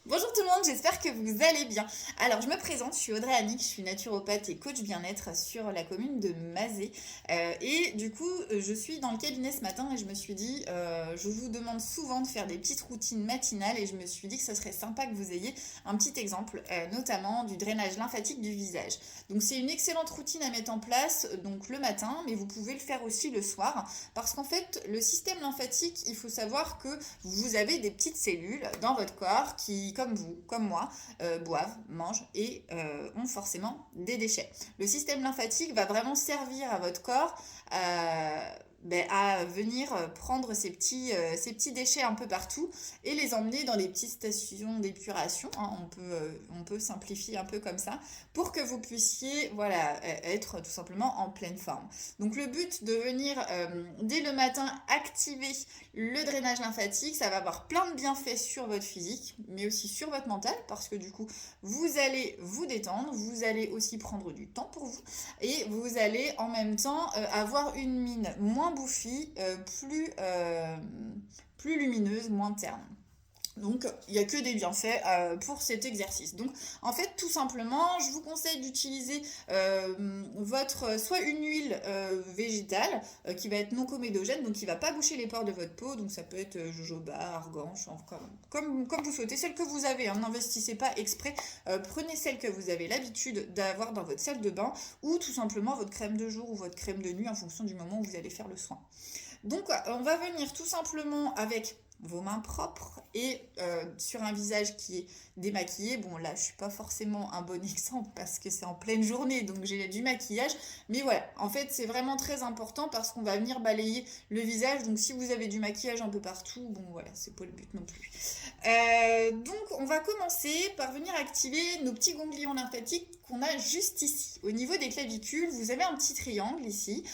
Bonjour tout le monde, j'espère que vous allez bien. Alors je me présente, je suis Audrey Annick, je suis naturopathe et coach bien-être sur la commune de Mazé. Et du coup, je suis dans le cabinet ce matin et je me suis dit, je vous demande souvent de faire des petites routines matinales et je me suis dit que ce serait sympa que vous ayez un petit exemple, notamment du drainage lymphatique du visage. Donc c'est une excellente routine à mettre en place donc le matin, mais vous pouvez le faire aussi le soir parce qu'en fait, le système lymphatique, il faut savoir que vous avez des petites cellules dans votre corps qui, comme vous, comme moi, boivent, mangent et ont forcément des déchets. Le système lymphatique va vraiment servir à votre corps à venir prendre ces petits déchets un peu partout et les emmener dans les petites stations d'épuration. Hein, on peut simplifier un peu comme ça pour que vous puissiez voilà, être tout simplement en pleine forme. Donc le but de venir dès le matin activer le drainage lymphatique, ça va avoir plein de bienfaits sur votre physique, mais aussi sur votre mental, parce que du coup, vous allez vous détendre, vous allez aussi prendre du temps pour vous, et vous allez en même temps avoir une mine moins bouffie, plus lumineuse, moins terne. Donc, il n'y a que des bienfaits pour cet exercice. Donc, en fait, tout simplement, je vous conseille d'utiliser soit une huile végétale qui va être non comédogène, donc qui ne va pas boucher les pores de votre peau. Donc, ça peut être jojoba, argan, chanvre, comme vous souhaitez, celle que vous avez. Hein, n'investissez pas exprès. Prenez celle que vous avez l'habitude d'avoir dans votre salle de bain ou tout simplement votre crème de jour ou votre crème de nuit en fonction du moment où vous allez faire le soin. Donc, on va venir tout simplement avec vos mains propres et sur un visage qui est démaquillé. Bon, là, je suis pas forcément un bon exemple parce que c'est en pleine journée, donc j'ai du maquillage. Mais voilà, en fait, c'est vraiment très important parce qu'on va venir balayer le visage. Donc, si vous avez du maquillage un peu partout, bon, voilà, c'est pas le but non plus. Donc, on va commencer par venir activer nos petits ganglions lymphatiques qu'on a juste ici. Au niveau des clavicules, vous avez un petit triangle ici.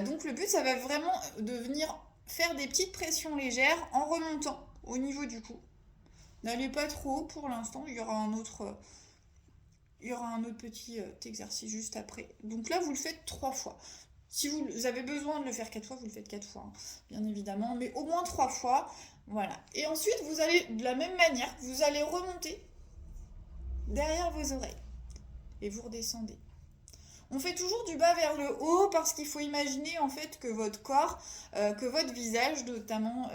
Donc, le but, ça va vraiment de venir faire des petites pressions légères en remontant au niveau du cou. N'allez pas trop haut pour l'instant, il y aura un autre petit exercice juste après. Donc là, vous le faites 3 fois. Si vous avez besoin de le faire 4 fois, vous le faites 4 fois, hein, bien évidemment, mais au moins 3 fois. Voilà. Et ensuite, vous allez, de la même manière, vous allez remonter derrière vos oreilles et vous redescendez. On fait toujours du bas vers le haut parce qu'il faut imaginer en fait que votre corps, que votre visage, notamment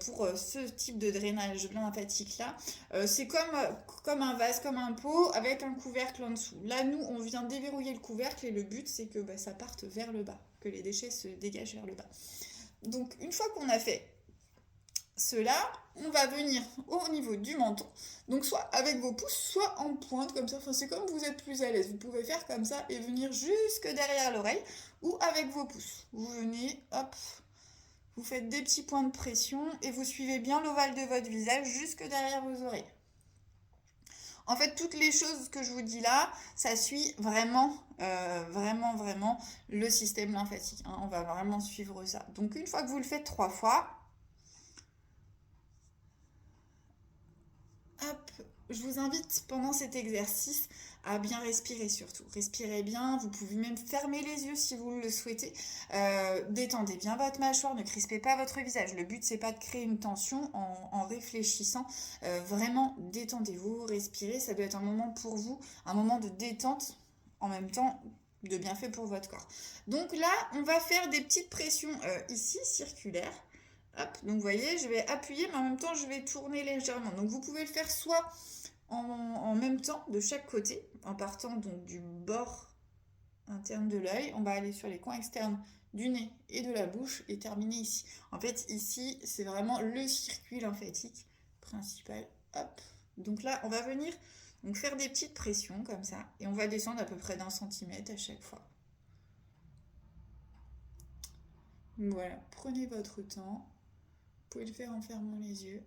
pour ce type de drainage lymphatique là, c'est comme un vase, comme un pot avec un couvercle en dessous. Là, nous, on vient déverrouiller le couvercle et le but c'est que ça parte vers le bas, que les déchets se dégagent vers le bas. Donc, une fois qu'on a fait cela, on va venir au niveau du menton. Donc soit avec vos pouces, soit en pointe comme ça. Enfin, c'est comme vous êtes plus à l'aise. Vous pouvez faire comme ça et venir jusque derrière l'oreille ou avec vos pouces. Vous venez, hop, vous faites des petits points de pression et vous suivez bien l'ovale de votre visage jusque derrière vos oreilles. En fait, toutes les choses que je vous dis là, ça suit vraiment, vraiment le système lymphatique. Hein. On va vraiment suivre ça. Donc une fois que vous le faites 3 fois, hop, je vous invite pendant cet exercice à bien respirer surtout. Respirez bien, vous pouvez même fermer les yeux si vous le souhaitez. Détendez bien votre mâchoire, ne crispez pas votre visage. Le but c'est pas de créer une tension en réfléchissant. Vraiment détendez-vous, respirez. Ça doit être un moment pour vous, un moment de détente en même temps de bienfait pour votre corps. Donc là, on va faire des petites pressions ici circulaires. Hop, donc vous voyez, je vais appuyer, mais en même temps, je vais tourner légèrement. Donc vous pouvez le faire soit en même temps de chaque côté, en partant donc du bord interne de l'œil. On va aller sur les coins externes du nez et de la bouche et terminer ici. En fait, ici, c'est vraiment le circuit lymphatique principal. Hop. Donc là, on va venir donc faire des petites pressions comme ça et on va descendre à peu près d'1 centimètre à chaque fois. Voilà, prenez votre temps. Vous pouvez le faire en fermant les yeux.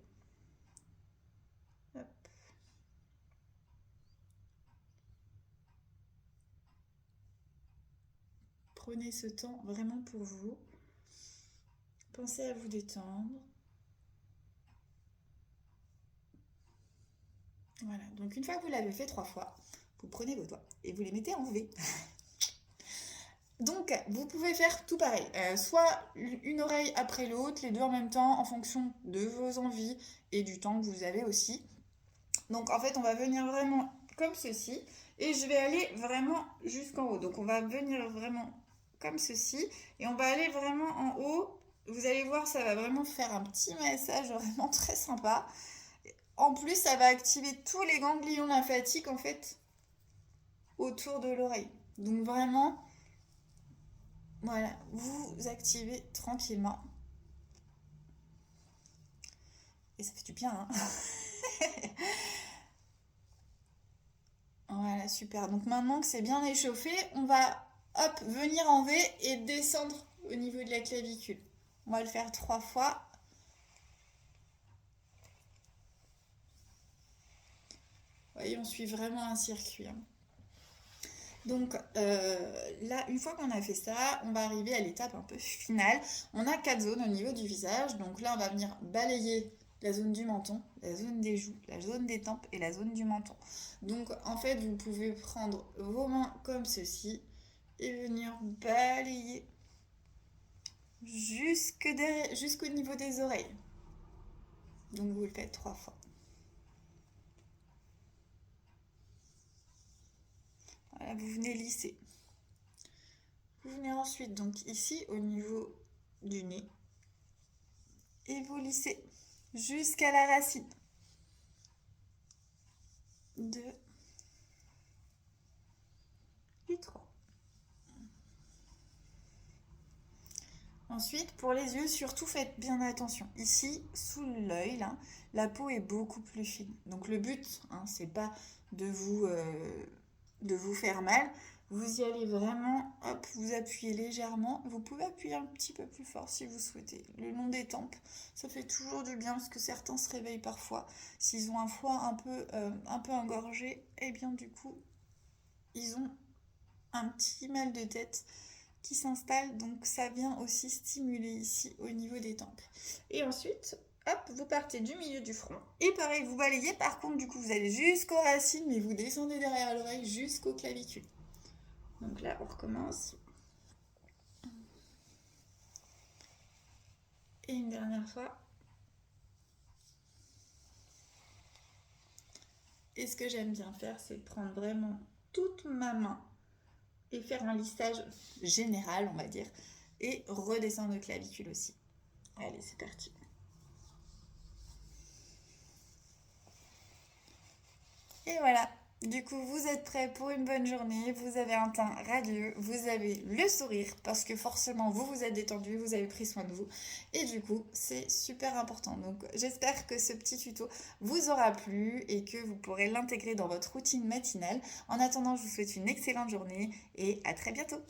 Hop. Prenez ce temps vraiment pour vous. Pensez à vous détendre. Voilà, donc une fois que vous l'avez fait 3 fois, vous prenez vos doigts et vous les mettez en V. Donc, vous pouvez faire tout pareil, soit une oreille après l'autre, les deux en même temps, en fonction de vos envies et du temps que vous avez aussi. Donc en fait, on va venir vraiment comme ceci. Et je vais aller vraiment jusqu'en haut. Donc on va venir vraiment comme ceci. Et on va aller vraiment en haut. Vous allez voir, ça va vraiment faire un petit massage vraiment très sympa. En plus, ça va activer tous les ganglions lymphatiques en fait autour de l'oreille. Donc vraiment, voilà, vous activez tranquillement. Et ça fait du bien, hein. Voilà, super. Donc maintenant que c'est bien échauffé, on va, hop, venir en V et descendre au niveau de la clavicule. On va le faire 3 fois. Vous voyez, on suit vraiment un circuit, hein. Donc là, une fois qu'on a fait ça, on va arriver à l'étape un peu finale. On a 4 zones au niveau du visage. Donc là, on va venir balayer la zone du menton, la zone des joues, la zone des tempes et la zone du menton. Donc en fait, vous pouvez prendre vos mains comme ceci et venir balayer jusqu'au niveau des oreilles. Donc vous le faites 3 fois. Voilà, vous venez lisser. Vous venez ensuite donc ici au niveau du nez et vous lissez jusqu'à la racine. 2 et 3. Ensuite, pour les yeux, surtout faites bien attention. Ici, sous l'œil, là, la peau est beaucoup plus fine. Donc le but, hein, c'est pas de vous faire mal. Vous y allez vraiment, hop, vous appuyez légèrement. Vous pouvez appuyer un petit peu plus fort si vous souhaitez. Le long des tempes, ça fait toujours du bien parce que certains se réveillent parfois. S'ils ont un foie un peu engorgé, et bien du coup, ils ont un petit mal de tête qui s'installe, donc ça vient aussi stimuler ici au niveau des tempes. Et ensuite, hop, vous partez du milieu du front. Et pareil, vous balayez. Par contre, du coup, vous allez jusqu'aux racines, mais vous descendez derrière l'oreille jusqu'aux clavicules. Donc là, on recommence. Et une dernière fois. Et ce que j'aime bien faire, c'est prendre vraiment toute ma main et faire un lissage général, on va dire, et redescendre le clavicule aussi. Allez, c'est parti. Et voilà, du coup, vous êtes prêts pour une bonne journée, vous avez un teint radieux, vous avez le sourire, parce que forcément, vous vous êtes détendu, vous avez pris soin de vous, et du coup, c'est super important. Donc, j'espère que ce petit tuto vous aura plu et que vous pourrez l'intégrer dans votre routine matinale. En attendant, je vous souhaite une excellente journée et à très bientôt.